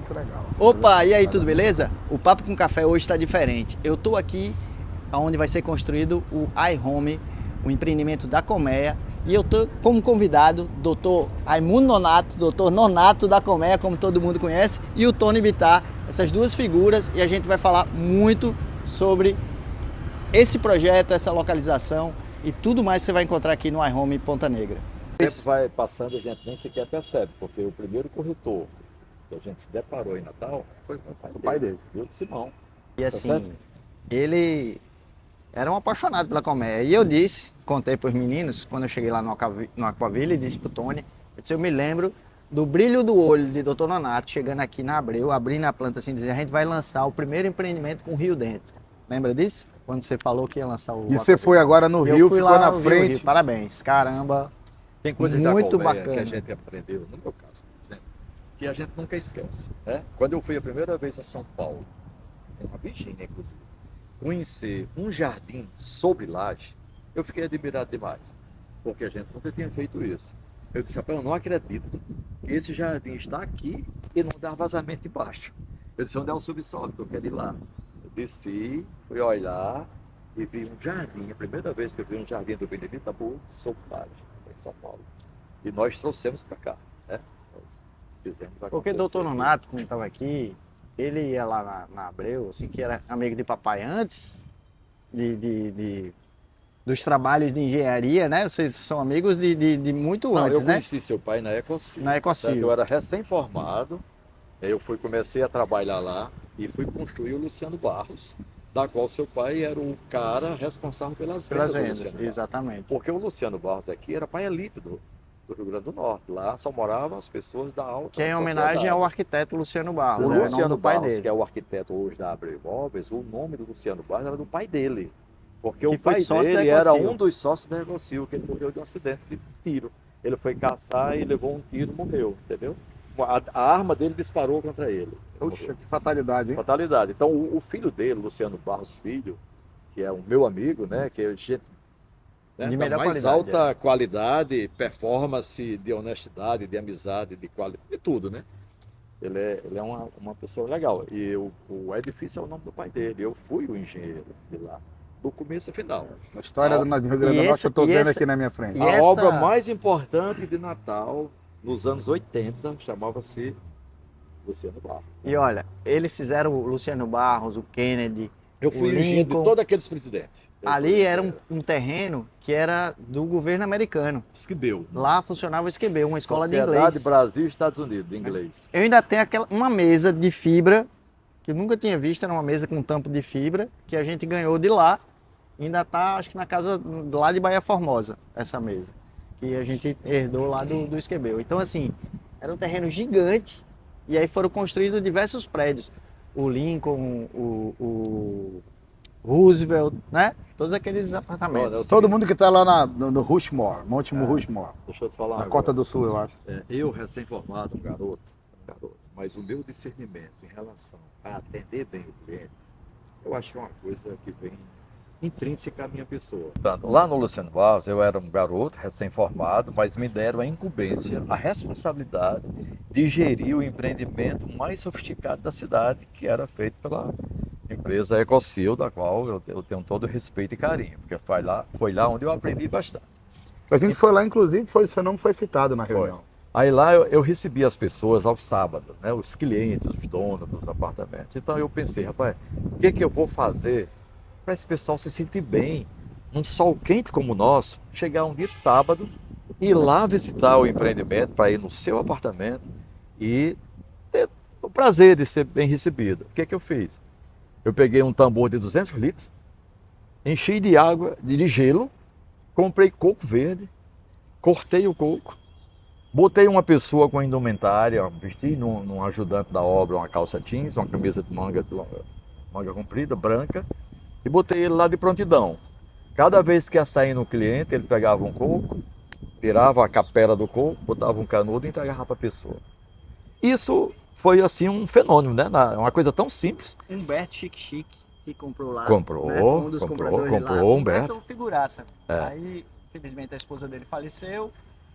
muito legal. Opa, e aí, tudo beleza? O Papo com Café hoje está diferente. Eu estou aqui onde vai ser construído o iHome, o empreendimento da Colmeia, e eu estou como convidado Dr. Raimundo Nonato, Dr. Nonato da Colmeia, como todo mundo conhece, e o Tony Bittar, essas duas figuras, e a gente vai falar muito sobre esse projeto, essa localização e tudo mais que você vai encontrar aqui no iHome Ponta Negra. O tempo vai passando, a gente nem sequer percebe, porque o primeiro corretor que a gente se deparou em Natal foi o pai dele, viu, de Simão. E assim, certo? ele era um apaixonado pela colmeia. E eu disse, contei para os meninos, quando eu cheguei lá no Aquaville, e disse pro Tony, eu me lembro do brilho do olho de Dr. Nonato chegando aqui na Abreu, abrindo a planta assim, dizendo, a gente vai lançar o primeiro empreendimento com o rio dentro. Lembra disso? Quando você falou que ia lançar o E você foi agora no Rio, ficou lá na no frente. Rio. Parabéns, caramba. Tem coisas Muito da colmeia bacana. que a gente aprendeu, no meu caso, por exemplo, que a gente nunca esquece. Né? Quando eu fui a primeira vez a São Paulo, em uma Virgínia, inclusive, conhecer um jardim sobre laje, eu fiquei admirado demais, porque a gente nunca tinha feito isso. Eu disse, rapaz, eu não acredito que esse jardim está aqui e não dá vazamento embaixo. Eu disse, onde é o subsolo que eu quero ir lá? Eu desci, fui olhar e vi um jardim, a primeira vez que eu vi um jardim do Benedito Tabu, sobre laje, em São Paulo. E nós trouxemos para cá, né? Nós fizemos Porque acontecer Dr. aqui. Nonato, como estava aqui, ele ia lá na Abreu, assim, que era amigo de papai antes dos trabalhos de engenharia, né? Vocês são amigos de muito Não, antes, eu né? conheci seu pai na Ecocil. Na Ecocil. Certo? Eu era recém-formado, aí eu comecei a trabalhar lá e fui construir o Luciano Barros, da qual seu pai era o cara responsável pelas Pelas do vendas, Luciano Barros. exatamente. Porque o Luciano Barros aqui era pai elite do Rio Grande do Norte. Lá só moravam as pessoas da alta Que é em sociedade. homenagem ao arquiteto Luciano Barros, O né? Luciano do pai Barros, dele. que é o arquiteto hoje da Abreu Imóveis, o nome do Luciano Barros era do pai dele. Porque Que o foi pai sócio dele da era Ecocil. um dos sócios da Ecocil, que ele morreu de um acidente de tiro. Ele foi caçar e levou um tiro e morreu, entendeu? A arma dele disparou contra ele. Poxa, que fatalidade, hein? Fatalidade. Então, o filho dele, Luciano Barros Filho, que é o meu amigo, né, que é gente, né, De da melhor mais qualidade, alta qualidade, performance, de honestidade, de amizade, de qualidade, de tudo, né? Ele é uma pessoa legal. E o edifício é o nome do pai dele. Eu fui o engenheiro de lá, do começo ao final. A história do Rio Grande do E Norte esse- eu tô e vendo esse- aqui na minha frente. e A essa- obra mais importante de Natal, nos anos 80, chamava-se Luciano Barros. E olha, eles fizeram o Luciano Barros, o Kennedy, Eu o fui o engenheiro de Lincoln. todos aqueles presidentes. Ali era um terreno que era do governo americano. Esquibeu. Lá funcionava o Esquebeu, uma escola de Sociedade inglês. Brasil e Estados Unidos, de inglês. Eu ainda tenho uma mesa de fibra, que eu nunca tinha visto, era uma mesa com tampo de fibra, que a gente ganhou de lá. Ainda está, acho que na casa lá de Bahia Formosa, essa mesa. Que a gente herdou lá do Esquebeu. Então, assim, era um terreno gigante, e aí foram construídos diversos prédios. O Lincoln, o Roosevelt, né? Todos aqueles apartamentos. Olha, Todo mundo que tá lá no Rushmore, Monte Rushmore, Deixa eu te falar na uma Cota coisa. do Sul, eu acho. Eu, recém-formado, um garoto, mas o meu discernimento em relação a atender bem o cliente, eu acho que é uma coisa que vem intrínseca à minha pessoa. Lá no Luciano Barros, eu era um garoto recém-formado, mas me deram a incumbência, a responsabilidade de gerir o empreendimento mais sofisticado da cidade, que era feito pela empresa Ecocil, da qual eu tenho todo o respeito e carinho, porque foi lá onde eu aprendi bastante. A gente foi lá, inclusive, seu nome foi citado na reunião. Aí lá eu recebi as pessoas aos sábados, né, os clientes, os donos dos apartamentos. Então eu pensei, rapaz, o que eu vou fazer para esse pessoal se sentir bem, num sol quente como o nosso, chegar um dia de sábado, ir lá visitar o empreendimento, para ir no seu apartamento e ter o prazer de ser bem recebido. O que eu fiz? Eu peguei um tambor de 200 litros, enchi de água, de gelo, comprei coco verde, cortei o coco, botei uma pessoa com indumentária, vesti num ajudante da obra uma calça jeans, uma camisa de manga comprida, branca, e botei ele lá de prontidão. Cada vez que ia sair no cliente, ele pegava um coco, tirava a capela do coco, botava um canudo e entregava para a pessoa. Isso foi assim um fenômeno, né? Uma coisa tão simples. Humberto Chique, que comprou lá. Comprou, né? Foi um dos comprou, compradores comprou, lá. Humberto. É um figuraça. É. Aí, infelizmente, a esposa dele faleceu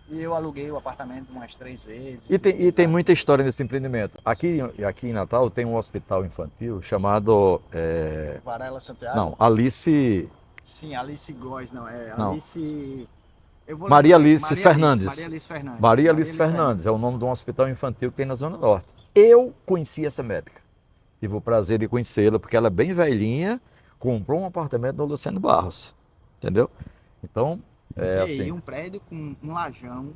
E eu aluguei o apartamento umas 3 vezes. E tem muita história nesse empreendimento. Aqui em Natal tem um hospital infantil chamado. Varela Santiago? Não, Alice. Sim, Alice Góes, não. É Não. Alice. Eu vou Maria lembrar. Alice Fernandes. Maria Alice Fernandes. Maria Alice Fernandes é o nome de um hospital infantil que tem na Zona Norte. Eu conheci essa médica. Tive o prazer de conhecê-la, porque ela é bem velhinha, comprou um apartamento no Luciano Barros. Entendeu? Então, E assim. um prédio com um lajão,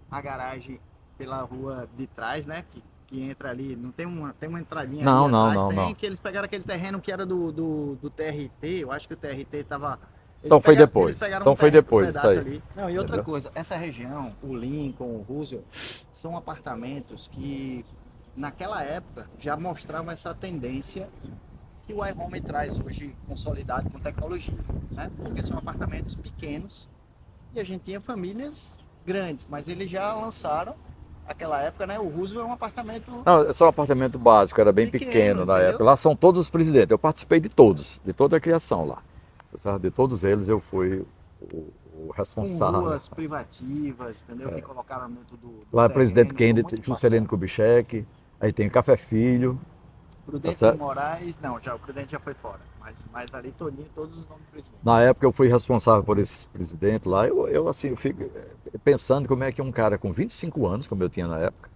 a garagem pela rua de trás, né? Que entra ali, não tem uma entradinha Não, ali não, atrás, não, tem não. que eles pegaram aquele terreno que era do TRT, eu acho que o TRT tava... Então foi depois. Eles pegaram Então foi terreno, depois, pedaço isso aí. ali. Não, e outra Entendeu? coisa, essa região, o Lincoln, o Roosevelt, são apartamentos que naquela época já mostravam essa tendência que o iHome traz hoje consolidado com tecnologia, né? Porque são apartamentos pequenos e a gente tinha famílias grandes, mas eles já lançaram aquela época, né? O Roosevelt é um apartamento Não, é só um apartamento básico, era bem Pequeno, pequeno na entendeu? época. Lá são todos os presidentes. Eu participei de todos, de toda a criação lá. Sabe? De todos eles eu fui o com responsável. ruas privativas, entendeu? Que colocaram dentro do Lá é terreno, presidente ficou Kennedy, muito Juscelino Kubitschek, aí tem o Café Filho. Prudente Tá de Moraes, não, o Prudente já foi fora, mas ali Toninho, todos os nomes do presidente. Na época eu fui responsável por esses presidentes lá. Eu assim, eu fico pensando como é que um cara com 25 anos, como eu tinha na época,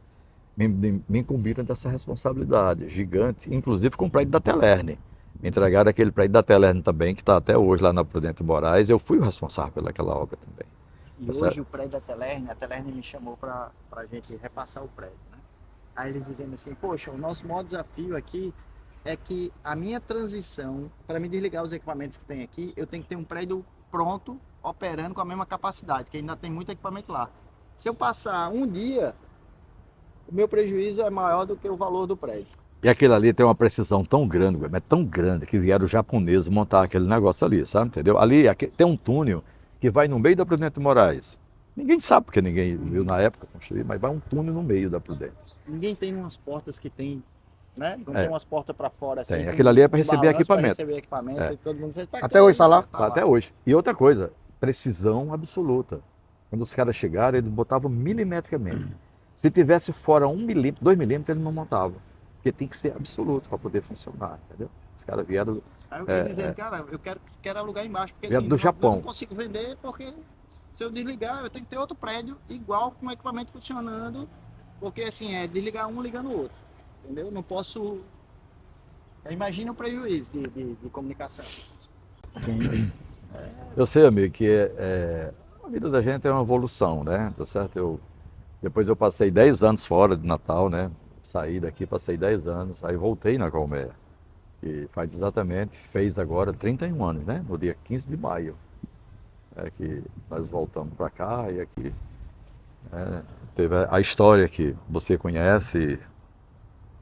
me incumbiram dessa responsabilidade gigante, inclusive com o prédio da Telerne. Me entregaram aquele prédio da Telerne também, que está até hoje lá na Prudente Moraes. Eu fui o responsável pelaquela obra também. E Tá hoje certo? o prédio da Telerne, a Telerne me chamou para a gente repassar o prédio, né? Aí eles dizendo assim, poxa, o nosso maior desafio aqui é que a minha transição, para me desligar os equipamentos que tem aqui, eu tenho que ter um prédio pronto, operando com a mesma capacidade, que ainda tem muito equipamento lá. Se eu passar um dia, o meu prejuízo é maior do que o valor do prédio. E aquele ali tem uma precisão tão grande, mas tão grande, que vieram os japoneses montar aquele negócio ali, sabe? Entendeu? Ali tem um túnel que vai no meio da Prudente Moraes. Ninguém sabe, porque ninguém viu na época construir, mas vai um túnel no meio da Prudente. Ninguém tem umas portas que tem, né? Não É. tem umas portas para fora assim. Tem. com Aquilo ali é para um receber balanço pra equipamento. receber equipamento É. e todo mundo fez. "Pra Até que hoje isso?" tá lá? Até hoje. E outra coisa, precisão absoluta. Quando os caras chegaram, eles botavam milimetricamente. Se tivesse fora 1 milímetro, 2 milímetros, ele não montava. Porque tem que ser absoluto para poder funcionar, entendeu? Os caras vieram. Aí eu ia dizendo, cara, eu quero alugar embaixo, porque Vieram assim, do eu Japão. não consigo vender, porque se eu desligar, eu tenho que ter outro prédio igual, com o equipamento funcionando, porque assim, é desligar um ligando o outro, entendeu? Eu não posso... Imagina o prejuízo de comunicação. Sim. Eu sei, amigo, que a vida da gente é uma evolução, né? Tá certo? Depois eu passei 10 anos fora de Natal, né? Saí daqui, passei 10 anos, aí voltei na Colmeia. E fez agora 31 anos, né? No dia 15 de maio. É que nós voltamos para cá e aqui teve a história que você conhece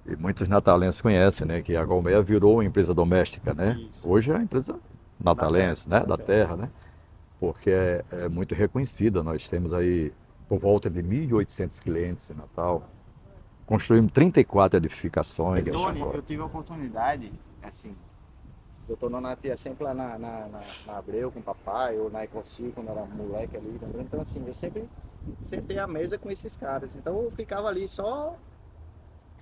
e muitos natalenses conhecem, né? Que a Colmeia virou uma empresa doméstica, né? Isso. Hoje é a empresa natalense, né? Da Da terra, né? Porque é muito reconhecida. Nós temos aí por volta de 1.800 clientes em Natal. Construímos 34 edificações. Tony, eu tive a oportunidade, assim, o doutor Nonato ia sempre lá na Abreu com o papai, ou na Ecosil, quando era moleque ali, também. Então, assim, eu sempre sentei à mesa com esses caras. Então, eu ficava ali só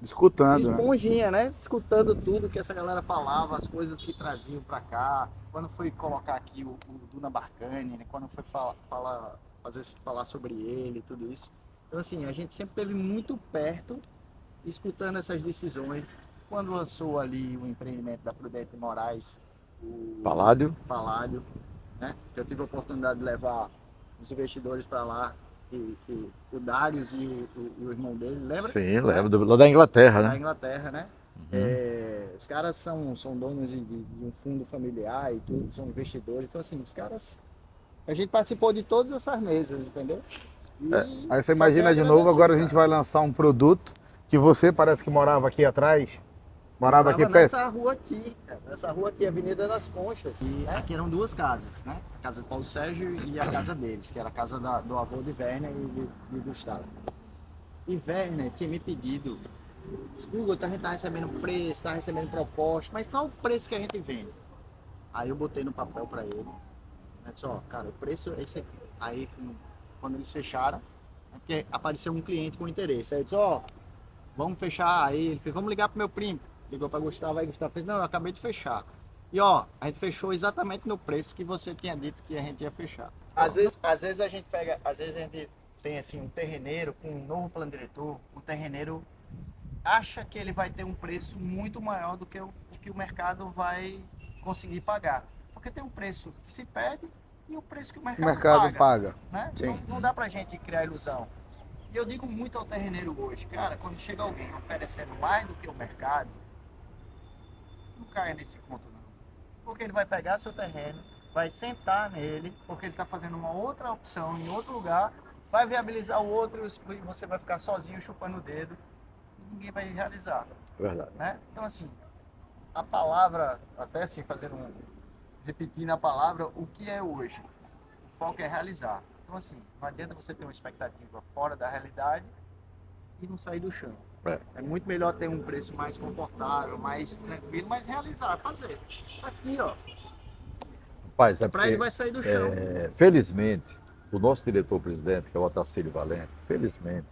Escutando, né? esponjinha, né? Escutando tudo que essa galera falava, as coisas que traziam pra cá. Quando foi colocar aqui o Duna Barcani, né? Quando foi falar sobre ele, tudo isso. Então, assim, a gente sempre esteve muito perto, escutando essas decisões. Quando lançou ali o empreendimento da Prudente de Moraes, o Paládio. Paládio, né? Eu tive a oportunidade de levar os investidores para lá, que o Darius e o irmão dele, lembra? Sim, lembro. Lá da Inglaterra, Da né? Inglaterra, né? Os caras são donos de um fundo familiar e tudo, são investidores. Então, assim, os caras... A gente participou de todas essas mesas, entendeu? E Aí você só imagina tenho de a novo, agora a agradecer, gente cara. vai lançar um produto que você parece que morava aqui atrás. Morava aqui perto. Nessa rua aqui, cara. Nessa rua aqui, Avenida das Conchas. E aqui eram duas casas, né? A casa do Paulo Sérgio e a casa deles, que era a casa do avô de Werner e do Gustavo. E Werner tinha me pedido, Hugo, a gente tá recebendo preço, tá recebendo proposta, mas qual é o preço que a gente vende? Aí eu botei no papel para ele. Ele disse, ó, cara, o preço é esse aqui. Aí, quando eles fecharam, Porque apareceu um cliente com interesse. Aí eu disse, ó, vamos fechar. Aí ele fez, vamos ligar pro meu primo. Ligou para Gustavo, aí Gustavo fez, não, eu acabei de fechar. E ó, a gente fechou exatamente no preço que você tinha dito que a gente ia fechar. Às vezes a gente pega, às vezes a gente tem assim um terreneiro com um novo plano diretor, o terreneiro acha que ele vai ter um preço muito maior do que o que o mercado vai conseguir pagar. Porque tem um preço que se pede e o preço que o O mercado, mercado paga. né? Sim. Não dá pra gente criar ilusão. E eu digo muito ao terreneiro hoje, cara, quando chega alguém oferecendo mais do que o mercado, não caia nesse conto não. Porque ele vai pegar seu terreno, vai sentar nele, porque ele está fazendo uma outra opção em outro lugar, vai viabilizar o outro e você vai ficar sozinho chupando o dedo e ninguém vai realizar, Verdade. né? Então assim, a palavra, até assim repetindo a palavra, o que é hoje? O foco é realizar. Então assim, não adianta você ter uma expectativa fora da realidade e não sair do chão. É muito melhor ter um preço mais confortável, mais tranquilo, mas realizar, fazer. Aqui, ó. Rapaz, é Para porque, ele vai sair do chão. felizmente, o nosso diretor-presidente, que é o Otacílio Valente, felizmente,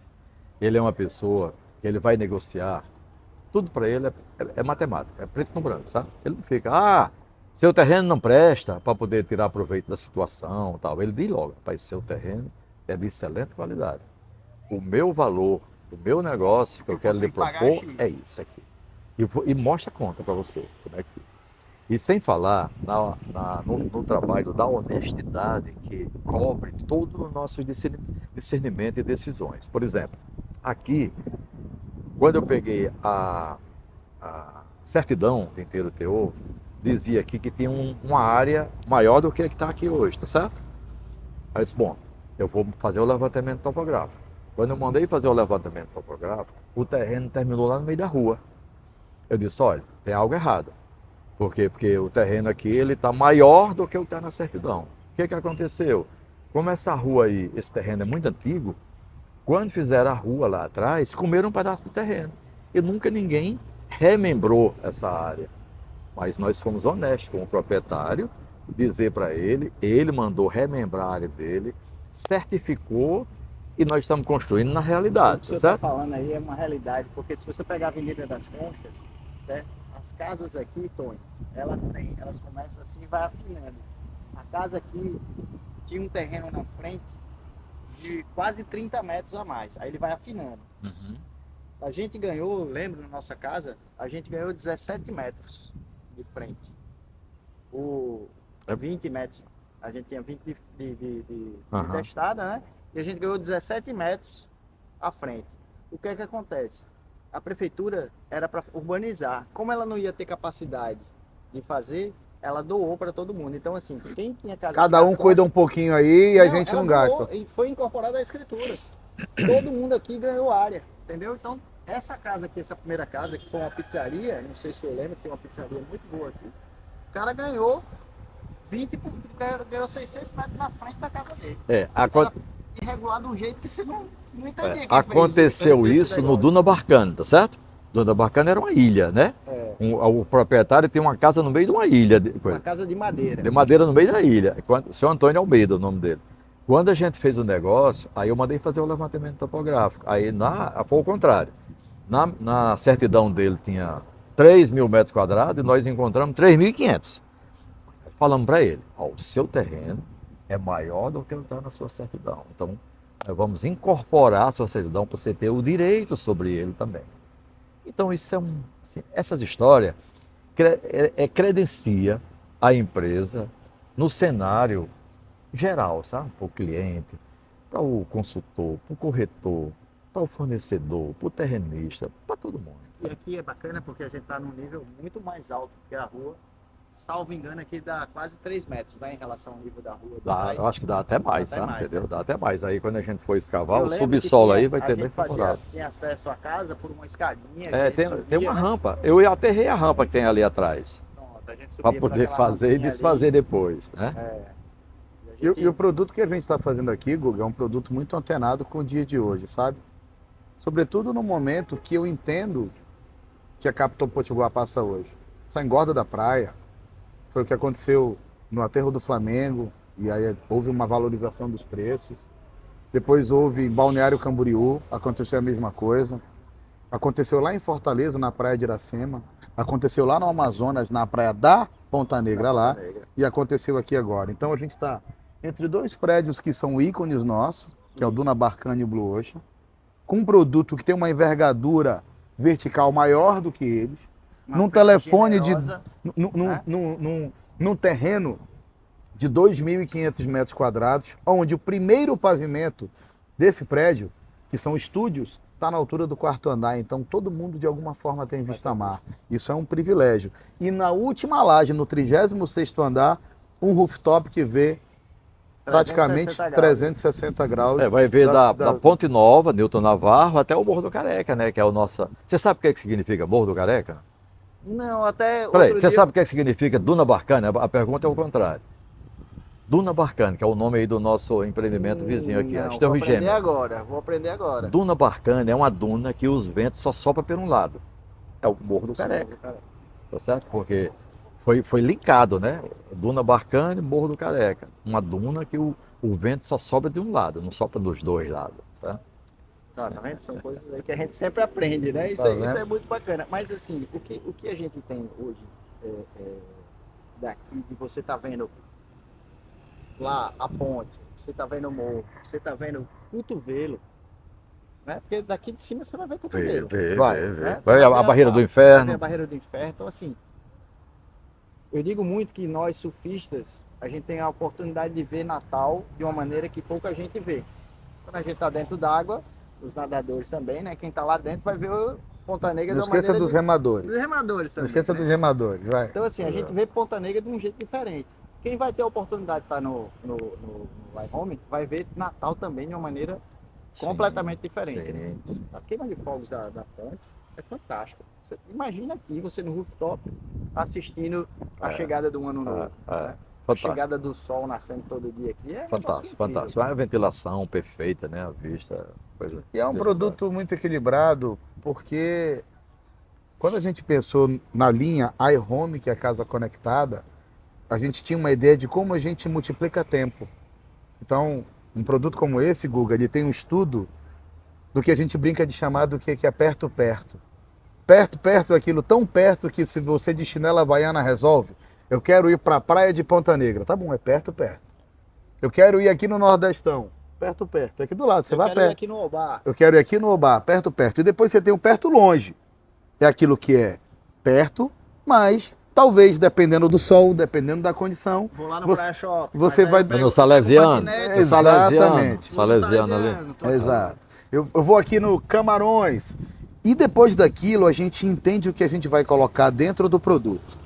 ele é uma pessoa que ele vai negociar, tudo para ele é matemática, é preto no branco, sabe? Ele não fica, seu terreno não presta para poder tirar proveito da situação, tal. Ele diz logo, rapaz, seu terreno é de excelente qualidade. O meu valor, o meu negócio que eu quero lhe propor é isso aqui. E mostra a conta para você, como é que fica. E sem falar no trabalho da honestidade que cobre todos os nossos discernimentos e decisões. Por exemplo, aqui, quando eu peguei a certidão de inteiro teor, dizia aqui que tinha uma área maior do que a que está aqui hoje, tá certo? Aí eu disse, bom, eu vou fazer o levantamento topográfico. Quando eu mandei fazer o levantamento topográfico, o terreno terminou lá no meio da rua. Eu disse, olha, tem algo errado. Por quê? Porque o terreno aqui ele está maior do que o que está na certidão. O que aconteceu? Como essa rua aí, esse terreno é muito antigo, quando fizeram a rua lá atrás, comeram um pedaço do terreno. E nunca ninguém remembrou essa área. Mas nós fomos honestos com o proprietário, dizer para ele mandou remembrar a área dele, certificou e nós estamos construindo na realidade. O que você certo? está falando aí é uma realidade, porque se você pegar a Avenida das Conchas, certo? As casas aqui, Tony, elas começam assim e vai afinando. A casa aqui tinha um terreno na frente de quase 30 metros a mais, aí ele vai afinando. Uhum. A gente ganhou, lembra, na nossa casa, a gente ganhou 17 metros de frente. Por 20 metros. A gente tinha 20 de testada, né? E a gente ganhou 17 metros à frente. O que é que acontece? A prefeitura era para urbanizar. Como ela não ia ter capacidade de fazer, ela doou para todo mundo. Então, assim, quem tinha casa... Cada um cuida um pouquinho aí e a gente não gasta. E foi incorporada à escritura. Todo mundo aqui ganhou área, entendeu? Então, essa casa aqui, essa primeira casa, que foi uma pizzaria, não sei se eu lembro, tem uma pizzaria muito boa aqui. O cara ganhou 600 metros na frente da casa dele. Irregular de um jeito que você não entendia. Aconteceu isso no Duna Barcana, tá certo? Duna Barcana era uma ilha, né? O proprietário tem uma casa no meio de uma ilha. Uma casa de madeira. De madeira no meio da ilha. O seu Antônio Almeida, o nome dele. Quando a gente fez o negócio, aí eu mandei fazer o levantamento topográfico. Aí foi o contrário. Na certidão dele tinha 3.000 metros quadrados e nós encontramos 3.500. Falamos para ele, o seu terreno é maior do que está na sua certidão. Então, nós vamos incorporar a sua certidão para você ter o direito sobre ele também. Então, isso é essas histórias credencia a empresa no cenário geral, sabe? Para o cliente, para o consultor, para o corretor, para o fornecedor, para o terrenista, para todo mundo. E aqui é bacana porque a gente está num nível muito mais alto que a rua. Salvo engano, aqui dá quase 3 metros, né, em relação ao nível da rua. Eu acho que dá até mais, entendeu? Né? Dá até mais. Aí quando a gente for escavar, o subsolo aí vai ter bem favorável. Tinha acesso à casa por uma escadinha. Tem uma rampa. Eu aterrei a rampa que tem ali atrás. Para poder fazer e desfazer depois, né? E o produto que a gente está fazendo aqui, Guga, é um produto muito antenado com o dia de hoje, sabe? Sobretudo no momento que eu entendo que a Capitão Potiguar passa hoje. Essa engorda da praia, foi o que aconteceu no aterro do Flamengo, e aí houve uma valorização dos preços. Depois houve em Balneário Camboriú, aconteceu a mesma coisa. Aconteceu lá em Fortaleza, na praia de Iracema. Aconteceu lá no Amazonas, na praia da Ponta Negra lá. E aconteceu aqui agora. Então a gente está entre dois prédios que são ícones nossos, que é o Duna Barcana e o Blue Ocean, com um produto que tem uma envergadura vertical maior do que eles, num telefone generosa, num terreno de 2.500 metros quadrados, onde o primeiro pavimento desse prédio, que são estúdios, está na altura do 4º andar. Então todo mundo de alguma forma tem vista mar. Isso é um privilégio. E na última laje, no 36º andar, um rooftop que vê praticamente 360 graus. Vai ver da Ponte Nova, Newton Navarro, até o Morro do Careca, né? Que é o nosso. Você sabe o que significa Morro do Careca? Não, até. Peraí, você sabe o que significa Duna Barcana? A pergunta é o contrário. Duna Barcana, que é o nome aí do nosso empreendimento vizinho aqui, Não, as Torres Gêmeas. Vou aprender agora. Duna Barcana é uma duna que os ventos só sopram por um lado. É o Morro do Careca. Tá certo? Porque foi linkado, né? Duna Barcana e Morro do Careca. Uma duna que o vento só sopra de um lado, não sopra dos dois lados. Tá? Tá vendo? São coisas aí que a gente sempre aprende, né? Isso é muito bacana. Mas assim, o que a gente tem hoje daqui, de você tá vendo lá a ponte, você tá vendo o morro, você tá vendo o cotovelo, né? Porque daqui de cima você vai ver cotovelo. Vai a barreira do inferno. A barreira do inferno. Então assim, eu digo muito que nós surfistas, a gente tem a oportunidade de ver Natal de uma maneira que pouca gente vê. Quando a gente tá dentro d'água, os nadadores também, né? Quem tá lá dentro vai ver o Ponta Negra de uma maneira... Não esqueça dos remadores. Dos remadores também. Não esqueça dos remadores, vai. Então assim, a gente vê Ponta Negra de um jeito diferente. Quem vai ter a oportunidade de estar no iHome vai ver Natal também de uma maneira completamente diferente. Né? A queima de fogos da ponte é fantástica. Você imagina aqui, você no rooftop, assistindo a chegada do ano novo. Né? A chegada do sol nascendo todo dia aqui é fantástico. A ventilação perfeita, né? A vista. Coisa e é um produto muito equilibrado, porque quando a gente pensou na linha iHome, que é a casa conectada, a gente tinha uma ideia de como a gente multiplica tempo. Então, um produto como esse, Guga, ele tem um estudo do que a gente brinca de chamar do que é perto. Perto é aquilo tão perto que se você de chinela havaiana resolve, eu quero ir para a praia de Ponta Negra. Tá bom, é perto. Eu quero ir aqui no Nordestão. Perto. É aqui do lado, você vai perto. Eu quero ir aqui no Obá. Eu quero ir aqui no Obá, perto. E depois você tem o perto longe. É aquilo que é perto, mas talvez, dependendo do sol, dependendo da condição... Vou lá no Praia Shopping. Você vai... No Salesiano. Exatamente. Salesiano ali. Exato. Eu vou aqui no Camarões. E depois daquilo, a gente entende o que a gente vai colocar dentro do produto.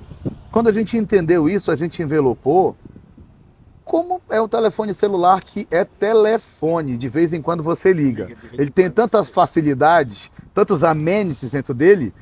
Quando a gente entendeu isso, a gente envelopou como é o telefone celular, que é telefone. De vez em quando você liga. Ele tem tantas facilidades, tantos amenities dentro dele,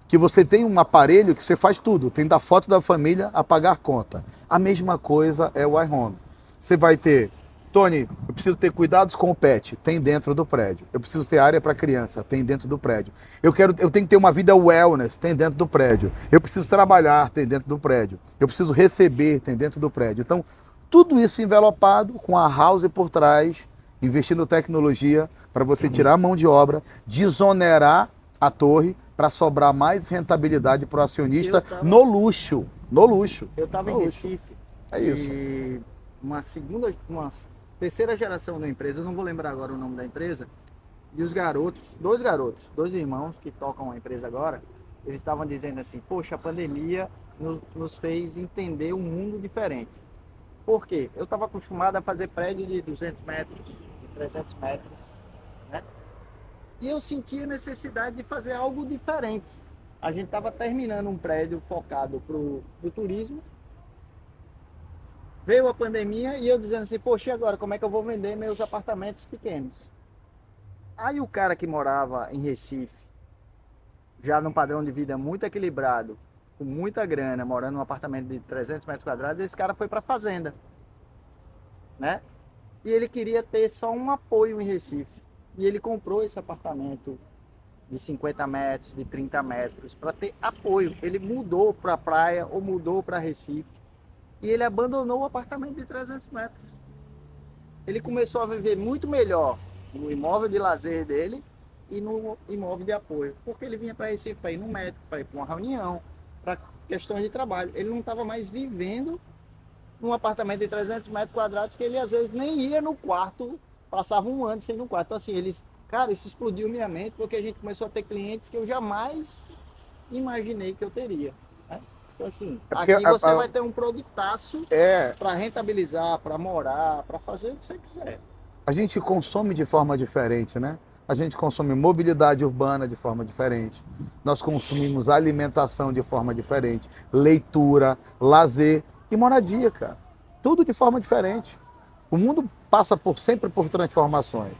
que você tem um aparelho que você faz tudo. Tem da foto da família a pagar conta. A mesma coisa é o iHome. Você vai ter... Tony, eu preciso ter cuidados com o pet, tem dentro do prédio. Eu preciso ter área para criança, tem dentro do prédio. Eu tenho que ter uma vida wellness, tem dentro do prédio. Eu preciso trabalhar, tem dentro do prédio. Eu preciso receber, tem dentro do prédio. Então, tudo isso envelopado com a house por trás, investindo tecnologia para você tirar a mão de obra, desonerar a torre para sobrar mais rentabilidade para o acionista no luxo. Eu estava em Recife. É isso. E uma terceira geração da empresa, eu não vou lembrar agora o nome da empresa, e os dois irmãos que tocam a empresa agora, eles estavam dizendo assim, poxa, a pandemia nos fez entender um mundo diferente. Por quê? Eu estava acostumado a fazer prédio de 200 metros, de 300 metros, né? E eu senti a necessidade de fazer algo diferente. A gente estava terminando um prédio focado para o turismo. Veio a pandemia e eu dizendo assim, poxa, e agora como é que eu vou vender meus apartamentos pequenos? Aí o cara que morava em Recife, já num padrão de vida muito equilibrado, com muita grana, morando num apartamento de 300 metros quadrados, esse cara foi para fazenda, né? E ele queria ter só um apoio em Recife. E ele comprou esse apartamento de 50 metros, de 30 metros, para ter apoio. Ele mudou para a praia ou mudou para Recife. E ele abandonou o apartamento de 300 metros. ele começou a viver muito melhor no imóvel de lazer dele e no imóvel de apoio. Porque ele vinha para Recife para ir no médico, para ir para uma reunião, para questões de trabalho. Ele não estava mais vivendo num apartamento de 300 metros quadrados que ele às vezes nem ia no quarto, passava um ano sem ir no quarto. Então assim, cara, isso explodiu minha mente porque a gente começou a ter clientes que eu jamais imaginei que eu teria, né? Então assim, porque aqui você vai ter um produtaço É, para rentabilizar, para morar, para fazer o que você quiser. a gente consome de forma diferente, né? A gente consome mobilidade urbana de forma diferente. Nós consumimos alimentação de forma diferente, leitura, lazer e moradia, cara. Tudo de forma diferente. O mundo passa sempre por transformações.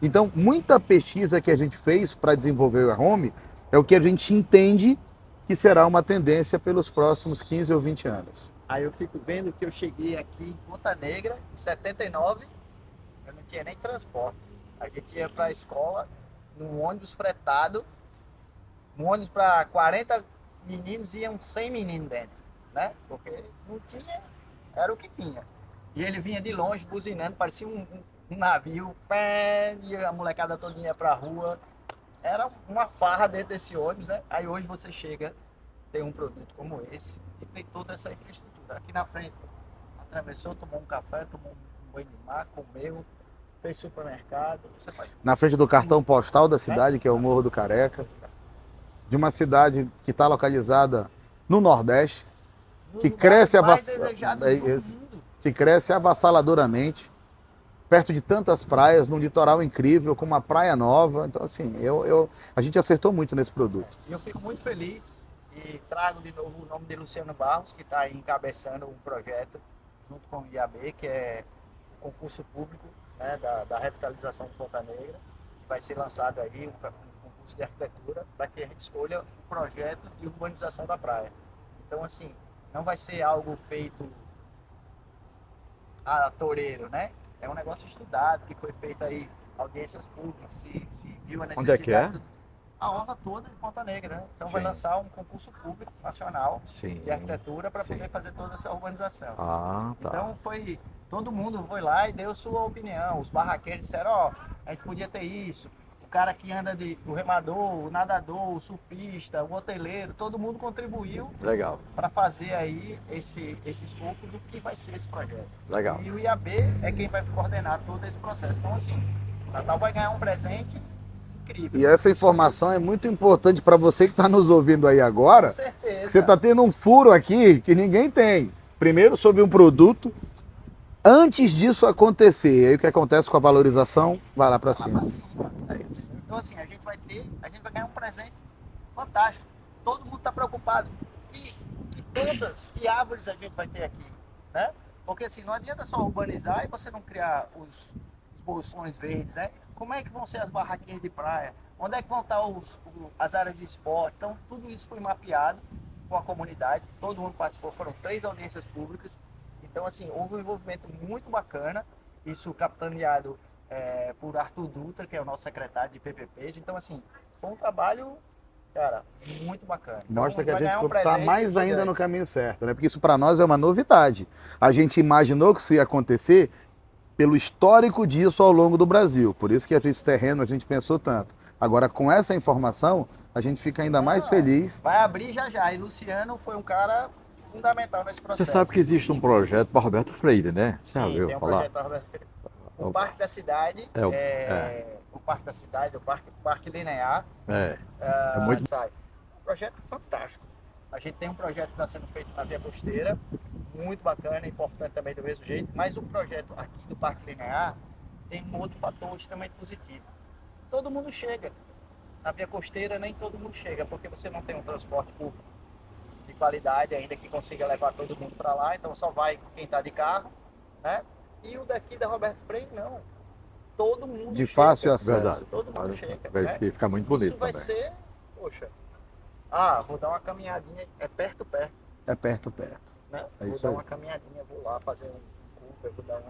Então, muita pesquisa que a gente fez para desenvolver o e-home é o que a gente entende que será uma tendência pelos próximos 15 ou 20 anos. Aí eu fico vendo que eu cheguei aqui em Ponta Negra, em 79, eu não tinha nem transporte. A gente ia para a escola num ônibus fretado, um ônibus para 40 meninos, iam 100 meninos dentro, né? Porque não tinha, era o que tinha. E ele vinha de longe, buzinando, parecia um navio, pé, e a molecada toda ia para a rua. Era uma farra dentro desse ônibus, né? Aí hoje você chega, tem um produto como esse e tem toda essa infraestrutura. Aqui na frente, atravessou, tomou um café, tomou um banho de mar, comeu, fez supermercado. Você faz Na frente do cartão postal da cidade, que é o Morro do Careca, de uma cidade que está localizada no Nordeste, no que lugar cresce, mais desejado do mundo. que cresce avassaladoramente, perto de tantas praias, num litoral incrível, com uma praia nova. Então, assim, a gente acertou muito nesse produto. E eu fico muito feliz e trago de novo o nome de Luciano Barros, que está aí encabeçando um projeto junto com o IAB, que é o concurso público, né, da revitalização de Ponta Negra, que vai ser lançado aí um concurso de arquitetura para que a gente escolha o projeto de urbanização da praia. Então, assim, não vai ser algo feito a toureiro, né? É um negócio estudado, que foi feito aí audiências públicas, se viu a necessidade. Onde é que é? A orla toda de Ponta Negra, né? Então Sim. vai lançar um concurso público nacional Sim. de arquitetura para Sim. poder fazer toda essa urbanização. Ah, tá. Então todo mundo foi lá e deu sua opinião. Os barraqueiros disseram, ó, a gente podia ter isso. O cara que anda o remador, o nadador, o surfista, o hoteleiro, todo mundo contribuiu Legal. para fazer aí esse escopo do que vai ser esse projeto. Legal. E o IAB é quem vai coordenar todo esse processo. Então, assim, o Natal vai ganhar um presente incrível. E essa informação é muito importante para você que está nos ouvindo aí agora. Com certeza. Você está tendo um furo aqui que ninguém tem. Primeiro, sobre um produto. Antes disso acontecer, aí o que acontece com a valorização? Vai lá para cima. É isso. Então, assim, a gente vai ganhar um presente fantástico. Todo mundo está preocupado. Que plantas, que árvores a gente vai ter aqui, né? Porque, assim, não adianta só urbanizar e você não criar os bolsões verdes, né? Como é que vão ser as barraquinhas de praia? Onde é que vão estar as áreas de esporte? Então, tudo isso foi mapeado com a comunidade. Todo mundo participou. Foram 3 audiências públicas. Então, assim, houve um envolvimento muito bacana. Isso capitaneado por Arthur Dutra, que é o nosso secretário de PPPs. Então, assim, foi um trabalho, cara, muito bacana. Então, Mostra que a vai gente ganhar um está presente mais ainda no gigante. caminho certo, né? Porque isso para nós é uma novidade. A gente imaginou que isso ia acontecer pelo histórico disso ao longo do Brasil. Por isso que esse terreno a gente pensou tanto. Agora, com essa informação, a gente fica ainda mais feliz. Vai abrir já já. E Luciano foi um cara fundamental nesse Você processo. sabe que existe um projeto para Roberto Freire, né? Você já Sim, ouviu tem um falar? projeto para Roberto Freire. O Parque da Cidade, o Parque da Cidade, o Parque Linear, É muito. sai. Um projeto fantástico. A gente tem um projeto que está sendo feito na Via Costeira, muito bacana, importante também do mesmo jeito, mas o projeto aqui do Parque Linear tem um outro fator extremamente positivo. Todo mundo chega. Na Via Costeira nem todo mundo chega, porque você não tem um transporte público de qualidade ainda que consiga levar todo mundo para lá, então só vai quem está de carro, né? E o daqui da Roberto Freire, não. Todo mundo De chega. fácil acesso. Verdade. Todo mundo chega. Vai Né? ficar muito bonito Isso vai também. ser, poxa, vou dar uma caminhadinha, é perto, É perto. né? É Vou isso dar aí. uma caminhadinha, vou lá fazer um Cooper, vou dar